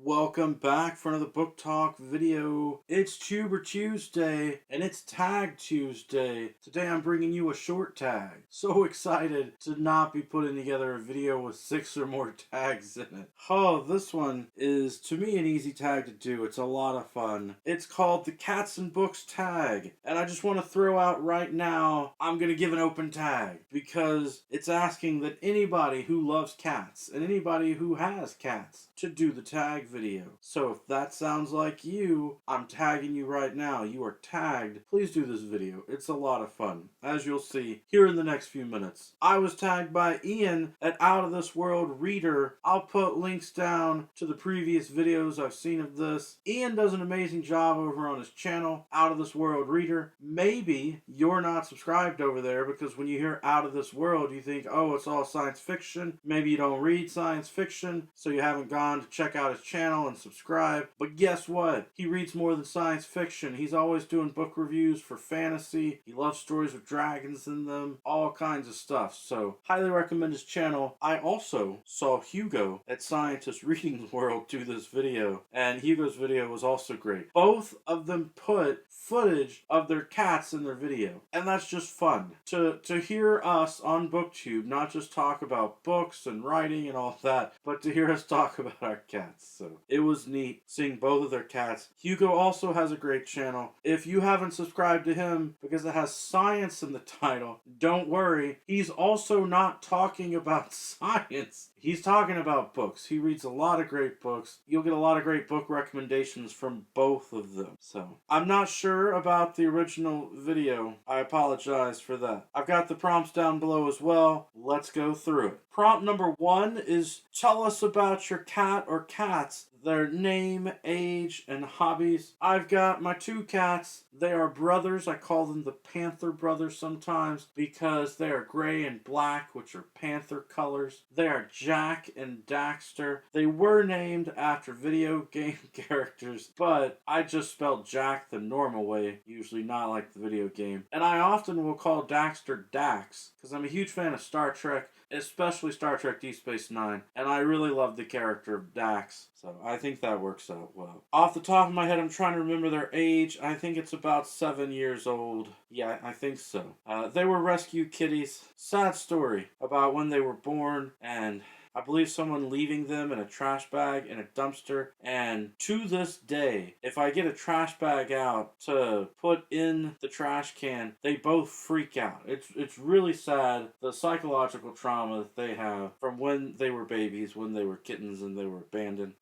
Welcome back for another book talk video. It's Tuber Tuesday and it's Tag Tuesday. Today I'm bringing you a short tag. So excited to not be putting together a video with 6 or more tags in it. Oh, this one is to me an easy tag to do. It's a lot of fun. It's called the Cats and Books tag. And I just want to throw out right now, I'm going to give an open tag because it's asking that anybody who loves cats and anybody who has cats to do the tag video. So if that sounds like you, I'm tagging you right now. You are tagged. Please do this video. It's a lot of fun, as you'll see here in the next few minutes. I was tagged by Ian at Out of This World Reader. I'll put links down to the previous videos I've seen of this. Ian does an amazing job over on his channel, Out of This World Reader. Maybe you're not subscribed over there because when you hear Out of This World, you think, oh, it's all science fiction. Maybe you don't read science fiction, so you haven't gone to check out his channel and subscribe. But guess what? He reads more than science fiction. He's always doing book reviews for fantasy. He loves stories with dragons in them, all kinds of stuff. So highly recommend his channel. I also saw Hugo at Scientist Reading World do this video, and Hugo's video was also great. Both of them put footage of their cats in their video, and that's just fun to hear us on Booktube not just talk about books and writing and all that, but to hear us talk about our cats. So it was neat seeing both of their cats. Hugo also has a great channel. If you haven't subscribed to him because it has science in the title, don't worry. He's also not talking about science. He's talking about books. He reads a lot of great books. You'll get a lot of great book recommendations from both of them. So I'm not sure about the original video. I apologize for that. I've got the prompts down below as well. Let's go through it. Prompt number 1 is tell us about your cat or cats, their name, age, and hobbies. I've got my 2 cats. They are brothers. I call them the Panther brothers sometimes because they are gray and black, which are panther colors. They are Jack and Daxter. They were named after video game characters, but I just spelled Jack the normal way, usually not like the video game. And I often will call Daxter Dax because I'm a huge fan of Star Trek, especially Star Trek Deep Space Nine, and I really love the character of Dax, so I think that works out well. Off the top of my head, I'm trying to remember their age. I think it's about 7 years old. Yeah, I think so. They were rescue kitties. Sad story about when they were born, and I believe someone leaving them in a trash bag in a dumpster, and to this day, if I get a trash bag out to put in the trash can, they both freak out. It's really sad, the psychological trauma that they have from when they were babies, when they were kittens and they were abandoned.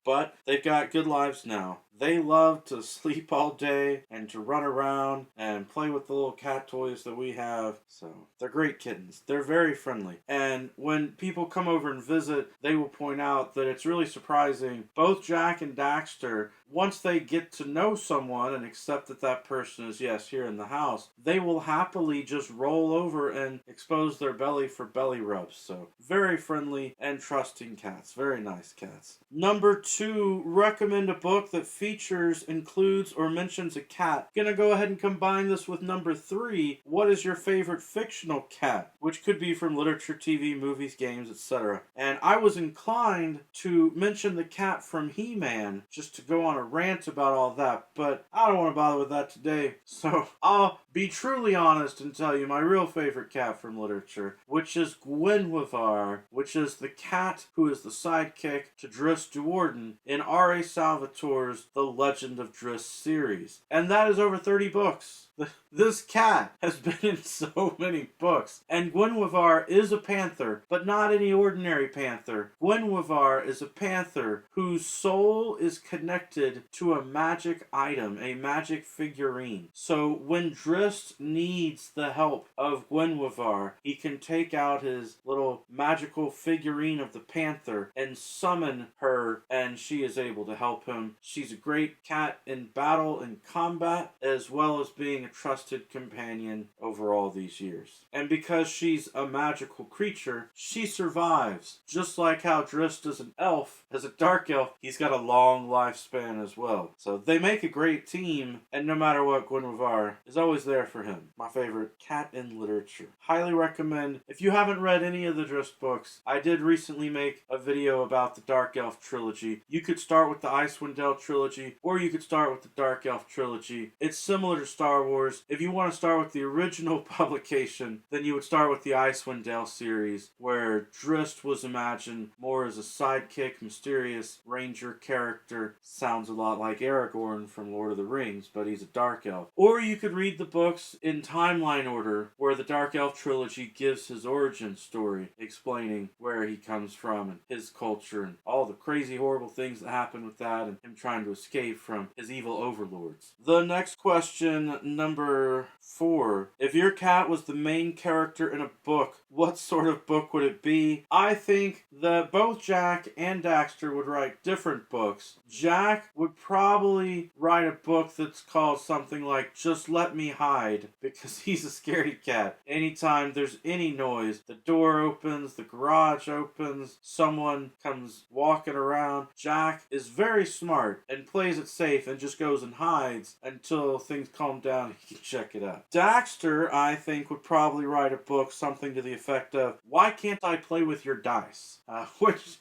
But they've got good lives now. They love to sleep all day and to run around and play with the little cat toys that we have. So they're great kittens. They're very friendly. And when people come over and visit, they will point out that it's really surprising. Both Jack and Daxter, once they get to know someone and accept that that person is, yes, here in the house, they will happily just roll over and expose their belly for belly rubs. So very friendly and trusting cats. Very nice cats. Number 2, recommend a book that features, includes, or mentions a cat. Gonna go ahead and combine this with number 3. What is your favorite fictional cat? Which could be from literature, TV, movies, games, etc. And I was inclined to mention the cat from He-Man, just to go on a rant about all that, but I don't want to bother with that today. So I'll be truly honest and tell you my real favorite cat from literature, which is Gwenwivar, which is the cat who is the sidekick to Driss Duorden in R.A. Salvatore's The Legend of Driss series. And that is over 30 books. This cat has been in so many books. And Gwenwivar is a panther, but not any ordinary panther. Gwenwivar is a panther whose soul is connected to a magic item, a magic figurine. So when Driss needs the help of Gwenwivar, he can take out his little magical figurine of the panther and summon her, and she is able to help him. She's a great cat in battle and combat, as well as being a trusted companion over all these years. And because she's a magical creature, she survives. Just like how Drist is an elf, as a dark elf, he's got a long lifespan as well. So they make a great team, and no matter what, Guinevere is always there for him. My favorite cat in literature. Highly recommend. If you haven't read any of the Drist books, I did recently make a video about the Dark Elf trilogy. You could start with the Icewind Dale trilogy, or you could start with the Dark Elf trilogy. It's similar to Star Wars. If you want to start with the original publication, then you would start with the Icewind Dale series, where Drist was imagined more as a sidekick, mysterious ranger character. Sounds a lot like Aragorn from Lord of the Rings, but he's a Dark Elf. Or you could read the books in timeline order, where the Dark Elf trilogy gives his origin story, explaining where he comes from and his culture and all the crazy horrible things that happen with that and him trying to escape from his evil overlords. The next question, number 4. If your cat was the main character in a book, what sort of book would it be? I think that both Jack and Daxter would write different books. Jack would probably write a book that's called something like Just Let Me Hide, because he's a scaredy cat. Anytime there's any noise, the door opens, the garage opens, someone comes walking around, Jack is very smart and plays it safe and just goes and hides until things calm down and he can check it out. Daxter, I think, would probably write a book something to the effect of Why Can't I Play With Your Dice? Which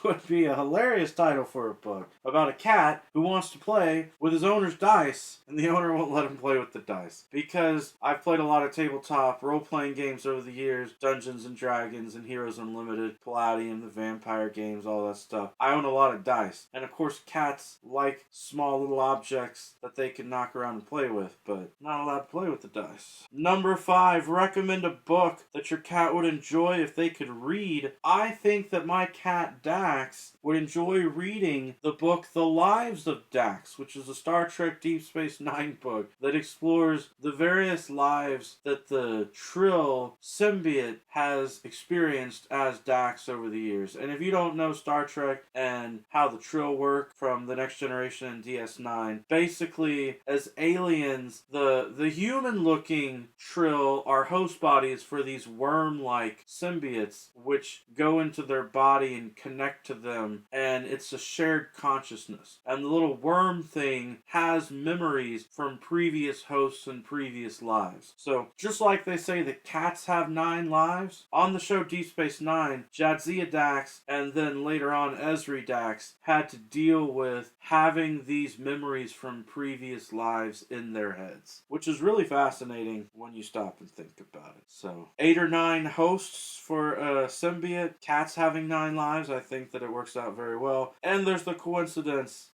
would be a hilarious title for a book about a cat who wants to play with his owner's dice and the owner won't let him play with the dice. Because I've played a lot of tabletop role-playing games over the years, Dungeons and Dragons and Heroes Unlimited, Palladium, the vampire games, all that stuff. I own a lot of dice. And of course cats like small little objects that they can knock around and play with, but not allowed to play with the dice. Number 5, recommend a book that your cat would enjoy if they could read. I think that my cat Dax would enjoy reading the book The Lives of Dax, which is a Star Trek Deep Space Nine book that explores the various lives that the Trill symbiote has experienced as Dax over the years. And if you don't know Star Trek and how the Trill work from The Next Generation and DS9, basically as aliens, the human-looking Trill are host bodies for these worm-like symbiotes which go into their body and connect to them, and it's a shared consciousness. And the little worm thing has memories from previous hosts and previous lives. So just like they say that cats have 9 lives, on the show Deep Space Nine, Jadzia Dax and then later on Ezri Dax had to deal with having these memories from previous lives in their heads, which is really fascinating when you stop and think about it. So 8 or 9 hosts for a symbiote, cats having 9 lives, I think that it works out very well. And there's the coincidence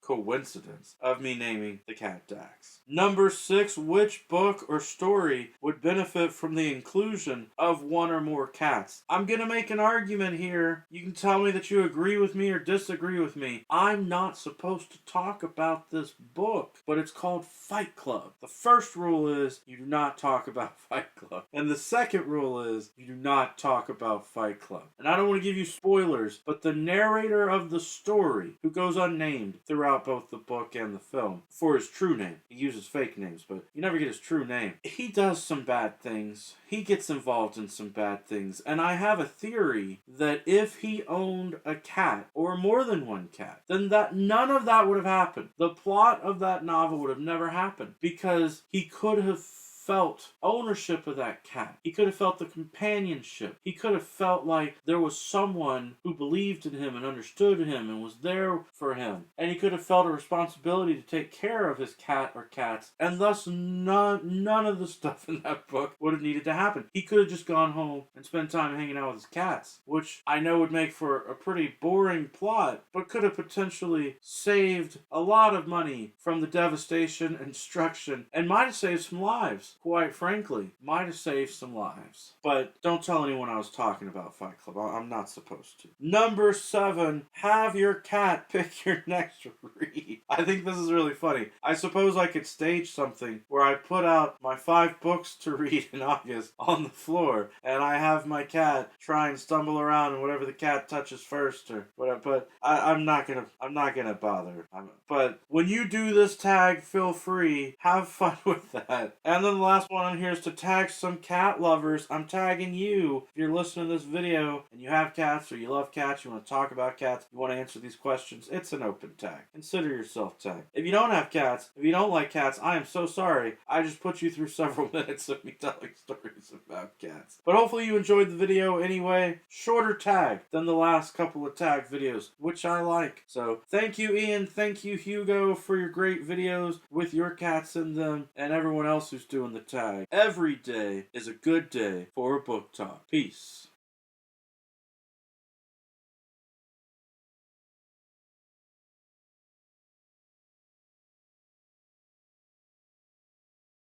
of me naming the cat Dax. Number 6, which book or story would benefit from the inclusion of one or more cats? I'm gonna make an argument here. You can tell me that you agree with me or disagree with me. I'm not supposed to talk about this book, but it's called Fight Club. The first rule is you do not talk about Fight Club. And the second rule is you do not talk about Fight Club. And I don't want to give you spoilers, but the narrator of the story, who goes unnamed throughout both the book and the film for his true name. He uses fake names, but you never get his true name. He does some bad things. He gets involved in some bad things. And I have a theory that if he owned a cat, or more than one cat, then none of that would have happened. The plot of that novel would have never happened, because he could have felt ownership of that cat. He could have felt the companionship. He could have felt like there was someone who believed in him and understood him and was there for him. And he could have felt a responsibility to take care of his cat or cats. And thus none of the stuff in that book would have needed to happen. He could have just gone home and spent time hanging out with his cats, which I know would make for a pretty boring plot, but could have potentially saved a lot of money from the devastation and destruction, and might have saved some lives. Quite frankly, might have saved some lives. But don't tell anyone I was talking about Fight Club. I'm not supposed to. Number 7, have your cat pick your next read. I think this is really funny. I suppose I could stage something where I put out my 5 books to read in August on the floor, and I have my cat try and stumble around and whatever the cat touches first or whatever. But I'm not gonna bother. But when you do this tag, feel free, have fun with that. And then the last one on here is to tag some cat lovers. I'm tagging you. If you're listening to this video and you have cats or you love cats, you want to talk about cats, you want to answer these questions, it's an open tag. Consider yourself tagged. If you don't have cats, if you don't like cats, I am so sorry. I just put you through several minutes of me telling stories about cats. But hopefully you enjoyed the video anyway. Shorter tag than the last couple of tag videos, which I like. So thank you, Ian. Thank you, Hugo, for your great videos with your cats in them, and everyone else who's doing the tag. Every day is a good day for a book talk. Peace.